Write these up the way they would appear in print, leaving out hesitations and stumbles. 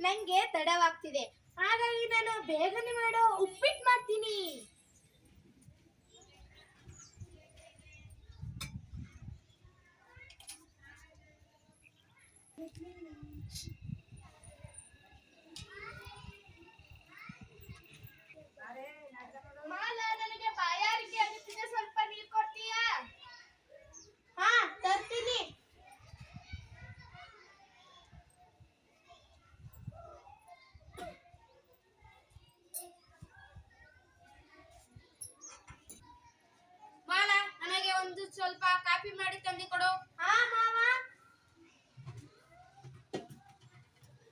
ನಂಗೆ ತಡವಾಗ್ತಿದೆ, ಹಾಗಾಗಿ ನಾನು ಬೇಗನೆ ಮಾಡೋ ಉಪ್ಪಿಟ್ಟು ಮಾಡ್ತೀನಿ. ಮಾಲಾ, ನನಗೆ ಬಾಯಾರಿಕೆ ಆಗುತ್ತಿದೆ, ಸ್ವಲ್ಪ ನೀರು ಕೊಡ್ತೀಯಾ? ಹಾ, ತರ್ತೀನಿ. ಮಾಲಾ, ನನಗೆ ಒಂದು ಸ್ವಲ್ಪ ಕಾಫಿ ಮಾಡಿ ತಂದು ಕೊಡು. ಹಾ ಮಾವ.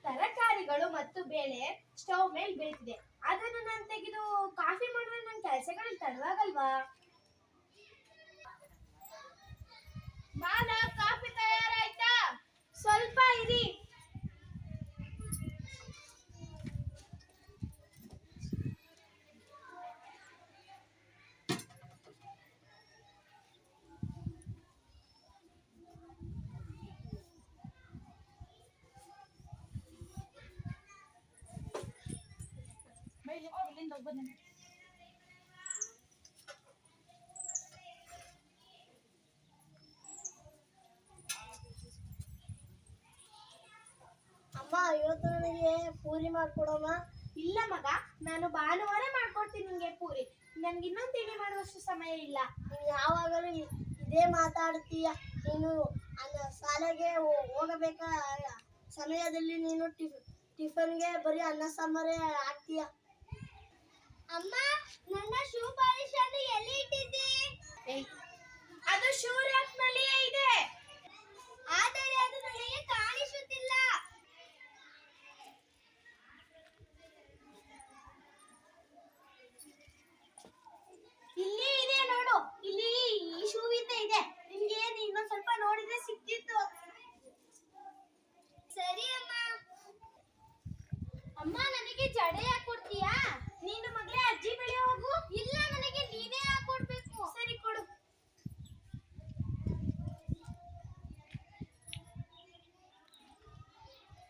ತರಕಾರಿಗಳು ಮತ್ತು ಬೇಳೆ ಸ್ಟವ್ ಮೇಲೆ ಬೇಯ್ತಿದೆ, ಅದನ್ನು ನಾನು ತೆಗೆದು ಕಾಫಿ ಮಾಡಿದ್ರೆ ನನ್ನ ಕೆಲಸಗಳು ತಡವಾಗಲ್ವಾ? ಮಾಲಾ, ಕಾಫಿ ತಯಾರಾಯ್ತಾ? ಸ್ವಲ್ಪ ಇರಿ. ಅಮ್ಮ, ಇವತ್ತು ನನಗೆ ಪೂರಿ ಮಾಡ್ಕೊಡಮ್ಮ. ಇಲ್ಲ ಮಗ, ನಾನು ಭಾನುವಾರ ಮಾಡ್ಕೊಡ್ತೀನಿ ನಿಂಗೆ ಪೂರಿ. ನನ್ಗೆ ಇನ್ನೊಂದು ತಿಂಡಿ ಮಾಡುವಷ್ಟು ಸಮಯ ಇಲ್ಲ. ನೀನು ಯಾವಾಗಲೂ ಇದೇ ಮಾತಾಡ್ತೀಯ. ನೀನು ಶಾಲೆಗೆ ಹೋಗಬೇಕ ಸಮಯದಲ್ಲಿ ನೀನು ಟಿಫನ್ಗೆ ಬರೀ ಅನ್ನ ಸಾಂಬಾರೇ ಹಾಕ್ತೀಯ. ಅಮ್ಮ, ನನ್ನ ಶೂ ಪಾಲಿಶ್ ಅನ್ನು ಎಲ್ಲಿ ಇಟ್ಟಿದ್ದಿ? ಅದು ಶೂ ರ್ಯಾಕ್ ನಲ್ಲಿಯೇ ಇದೆ, ಆದರೆ ಅದು ನನಗೆ ಕಾಣಿಸುತ್ತಿಲ್ಲ. ಇಲ್ಲಿ ಇದೆ ನೋಡು, ಇಲ್ಲಿ ಈ ಶೂ ಇದೆ. ನಿಮ್ಗೆ ಇನ್ನೊಂದು ಸ್ವಲ್ಪ ನೋಡಿದ್ರೆ ಸಿಕ್ತಿತ್ತು. ಸರಿ ಅಮ್ಮ. ಅಮ್ಮ, ನನಗೆ ಜಡೆ ಹಾಕೊಡ್ತೀಯಾ? ನೀನು ಮಗಳೇ ಅಜ್ಜಿ ಬಳಿ ಹೋಗು. ಇಲ್ಲ, ನನಗೆ ನೀನೇ ಹಾಕೊಡ್ಬೇಕು. ಸರಿ, ಕೊಡು.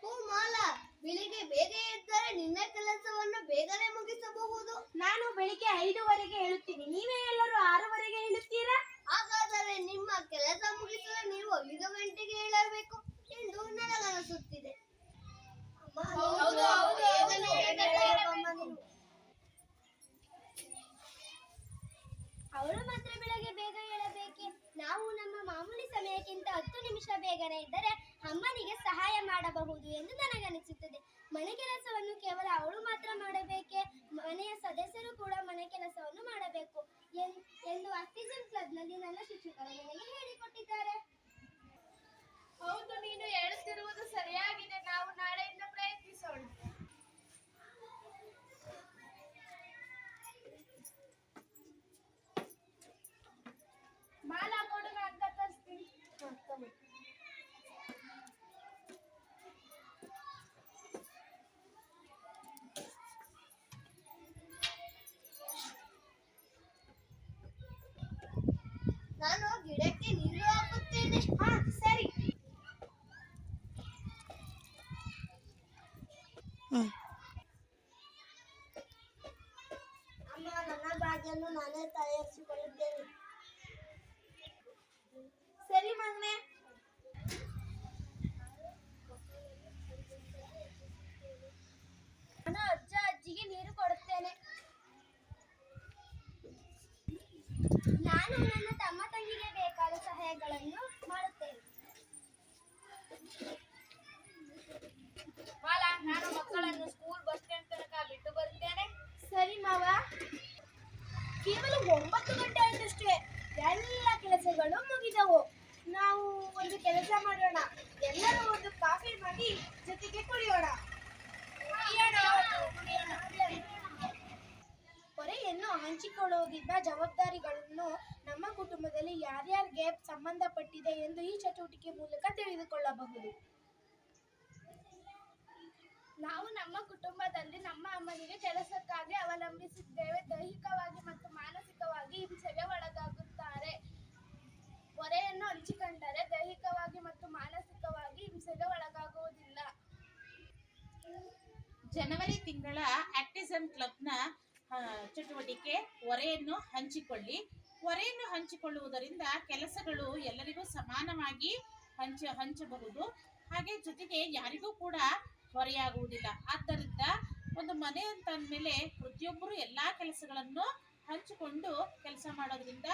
ಓ ಮಾಲಾ, ಬೆಳಿಗ್ಗೆ ಬೇಗ ಎದ್ದರೆ ನಿನ್ನ ಕೆಲಸವನ್ನು ಬೇಗನೆ ಮುಗಿಸಬಹುದು. ನಾನು ಬೆಳಿಗ್ಗೆ 5 ಹೇಳುತ್ತೀನಿ, ನೀವೇ ಎಲ್ಲರೂ 6 ಹೇಳುತ್ತೀರಾ? ಹಾಗಾದರೆ ನಿಮ್ಮ ಕೆಲಸ ಮುಗಿಸಲು ನೀವು 5 ಗಂಟೆಗೆ ಹೇಳಬೇಕು ಎಂದು ನನಗನಿಸುತ್ತಿದೆ. ಹೌದು, ಬೇಗನೆ ಹೇಳಬೇಕಮ್ಮ ನೀನು. ಅವಳು ಮಾತ್ರ ಬೆಳಗ್ಗೆ ಬೇಗ ಹೇಳಬೇಕೆ? ನಾವು ನಮ್ಮ ಮಾಮೂಲಿ ಸಮಯಕ್ಕಿಂತ 10 ನಿಮಿಷ ಬೇಗನೆ ಇದ್ದರೆ ಅಮ್ಮನಿಗೆ ಸಹಾಯ ಮಾಡಬಹುದು ಎಂದು ನನಗನಿಸುತ್ತದೆ. ಮನೆ ಕೆಲಸವನ್ನು ಕೇವಲ ಅವಳು ಮಾತ್ರ ಮಾಡಬೇಕೆ? ಮನೆಯ ಸದಸ್ಯರು ಕೂಡ ಮನೆ ಕೆಲಸವನ್ನು ಮಾಡಬೇಕು ಎಂದು ಆಕ್ಸಿಜನ್ ಕ್ಲಬ್ನಲ್ಲಿ ನನ್ನ ಶಿಕ್ಷಕರು ನನಗೆ ಹೇಳಿಕೊಟ್ಟಿದ್ದಾರೆ. ಹೌದು, ನೀನು ಹೇಳುತ್ತಿರುವುದು ಸರಿಯಾಗಿದೆ. ನಾವು ನಾಳೆಯಿಂದ ಪ್ರಯತ್ನಿಸೋಣ. ಮಾಲಾ, ಕೊಡು, ನಾನು ಕತ್ತರಿಸ್ತೀನಿ. ನಾನು ಗಿಡಕ್ಕೆ ನೀರು ಹಾಕುತ್ತೇನೆ. ಹಾ, ಸರಿ. ಅಮ್ಮ, ನನ್ನ ಬ್ಯಾಗನ್ನು ನಾನೇ ತಯಾರಿಸಿಕೊಳ್ಳುತ್ತೇನೆ. ಸರಿ ಮಗನೇ. ನಾನು ಅಜ್ಜಿಗೆ ನೀರು ಕೊಡುತ್ತೇನೆ. ನಾನು ನನ್ನ ತಮ್ಮ ತಂಗಿಗೆ ಬೇಕಾದ ಸಹಾಯಗಳನ್ನು ಮಾಡುತ್ತೇನೆ. ಮಾಲಾ, ನಾನು ಮಕ್ಕಳನ್ನು ಸ್ಕೂಲ್ ಬಸ್ ಸ್ಟ್ಯಾಂಡ್ ತನಕ ಬಿಟ್ಟು ಬರುತ್ತೇನೆ. ಸರಿ ಮಾವ. ಕೇವಲ 9 ಗಂಟೆ ಆಯ್ತಷ್ಟೇ, ಎಲ್ಲ ಕೆಲಸಗಳು ಮುಗಿದವು. ನಾವು ಒಂದು ಕೆಲಸ ಮಾಡೋಣ, ಎಲ್ಲರೂ ಒಂದು ಕಾಫಿ ಮಾಡಿ ಜೊತೆಗೆ ಕುಡಿಯೋಣ. ಹೊರೆಯನ್ನು ಹಂಚಿಕೊಳ್ಳುವುದರಿಂದ ಜವಾಬ್ದಾರಿಗಳನ್ನು ನಮ್ಮ ಕುಟುಂಬದಲ್ಲಿ ಯಾರ್ಯಾರಿಗೆ ಸಂಬಂಧಪಟ್ಟಿದೆ ಎಂದು ಈ ಚಟುವಟಿಕೆ ಮೂಲಕ ತಿಳಿದುಕೊಳ್ಳಬಹುದು. ನಾವು ನಮ್ಮ ಕುಟುಂಬದಲ್ಲಿ ನಮ್ಮ ಅಮ್ಮನಿಗೆ ಕೆಲಸಕ್ಕಾಗಿ ಅವಲಂಬಿಸಿದ್ದೇವೆ. ದೈಹಿಕವಾಗಿ ಮತ್ತು ಮಾನಸಿಕವಾಗಿ ಹಿಂಸೆಗೆ ಒಳಗಾಗುತ್ತಾರೆ. ಹೊರೆಯನ್ನು ಹಂಚಿಕೊಂಡರೆ ದೈಹಿಕವಾಗಿ ಮತ್ತು ಮಾನಸಿಕವಾಗಿ ಹಿಂಸೆಗೆ ಒಳಗಾಗುವುದಿಲ್ಲ. ಜನವರಿ ತಿಂಗಳ ಆಕ್ಟಿಸಮ್ ಕ್ಲಬ್ನ ಚಟುವಟಿಕೆ ಹೊರೆಯನ್ನು ಹಂಚಿಕೊಳ್ಳಿ. ಹೊರೆಯನ್ನು ಹಂಚಿಕೊಳ್ಳುವುದರಿಂದ ಕೆಲಸಗಳು ಎಲ್ಲರಿಗೂ ಸಮಾನವಾಗಿ ಹಂಚಬಹುದು. ಹಾಗೆ ಜೊತೆಗೆ ಯಾರಿಗೂ ಕೂಡ ಹೊರೆಯಾಗುವುದಿಲ್ಲ. ಆದ್ದರಿಂದ ಒಂದು ಮನೆ ಅಂತ ಅಂದಮೇಲೆ ಪ್ರತಿಯೊಬ್ಬರು ಎಲ್ಲಾ ಕೆಲಸಗಳನ್ನು ಹಂಚಿಕೊಂಡು ಕೆಲಸ ಮಾಡೋದ್ರಿಂದ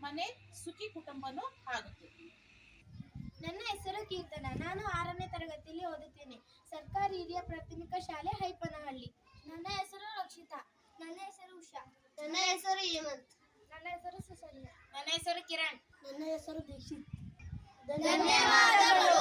ಮನೆ ಸುಖಿ ಕುಟುಂಬನೂ ಆಗುತ್ತೆ. ನನ್ನ ಹೆಸರು ಕೀರ್ತನ. ನಾನು 6ನೇ ತರಗತಿಯಲ್ಲಿ ಓದುತ್ತೇನೆ. ಸರ್ಕಾರಿ ಹಿರಿಯ ಪ್ರಾಥಮಿಕ ಶಾಲೆ ಹೈಪನಹಳ್ಳಿ. ನನ್ನ ಹೆಸರು ರಕ್ಷಿತಾ. ನನ್ನ ಹೆಸರು ಉಷಾ. ನನ್ನ ಹೆಸರು ಹೇಮಂತ್. ನನ್ನ ಹೆಸರು ಸುಸನ್ಯ. ನನ್ನ ಹೆಸರು ಕಿರಣ್. ನನ್ನ ಹೆಸರು ದೀಕ್ಷಿತ್. ಧನ್ಯವಾದಗಳು.